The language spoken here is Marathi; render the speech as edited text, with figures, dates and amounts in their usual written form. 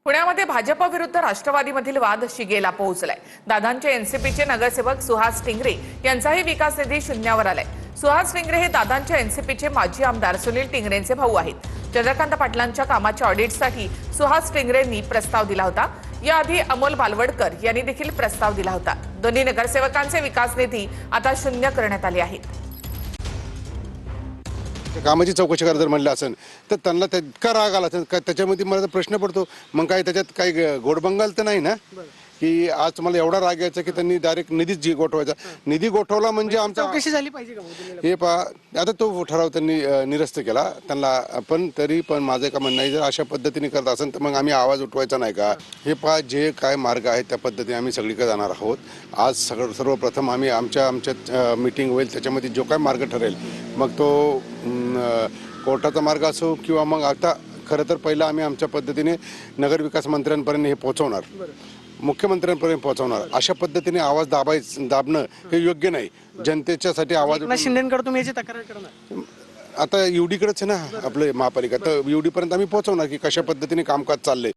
पुण्यामध्ये भाजप विरुद्ध राष्ट्रवादीमधील वाद शिगेला पोहोचलाय। दादांच्या एनसीपीचे नगरसेवक सुहास टिंगरे यांचाही विकास निधी शून्यावर आलाय। सुहास टिंगरे हे दादांच्या एनसीपीचे माजी आमदार सुनील टिंगरेंचे भाऊ आहेत। चंद्रकांत पाटलांच्या कामाच्या ऑडिटसाठी सुहास टिंगरेंनी प्रस्ताव दिला होता। याआधी अमोल बालवडकर यांनी देखील प्रस्ताव दिला होता। दोन्ही नगरसेवकांचे विकास निधी आता शून्य करण्यात आले आहेत। कामाची चौकशी करा जर म्हणलं असेल तर त्यांना इतका राग आला त्याच्यामध्ये मला प्रश्न पडतो, मग काय त्याच्यात काही गोडबंगाल तर नाही ना की आज मला एवढा राग यायचा की त्यांनी डायरेक्ट निधीच जी गोठवायचा। निधी गोठवला म्हणजे आमचा चौकशी झाली पाहिजे का हे पहा आता तो ठराव त्यांनी निरस्त केला त्यांना, पण तरी पण माझं का म्हणणं आहे जर अशा पद्धतीने करत असेल तर मग आम्ही आवाज उठवायचा नाही का? हे पहा जे काय मार्ग आहे त्या पद्धतीने आम्ही सगळीकडे जाणार आहोत। आज सर्वप्रथम आम्ही आमच्या मीटिंग होईल त्याच्यामध्ये जो काय मार्ग ठरेल मग तो कोर्टाचा मार्ग असो किंवा मग आता खरं तर पहिला आम्ही आमच्या पद्धतीने नगरविकास मंत्र्यांपर्यंत हे पोहोचवणार, मुख्यमंत्र्यांपर्यंत पोहोचवणार। अशा पद्धतीने आवाज दाबणं हे योग्य नाही। जनतेच्यासाठी आवाज शिंदेकडे तुम्ही याची तक्रार करणार आता UD कडेच आहे ना आपलं महापालिका, तर UD पर्यंत आम्ही पोहोचवणार की कशा पद्धतीने कामकाज चाललंय।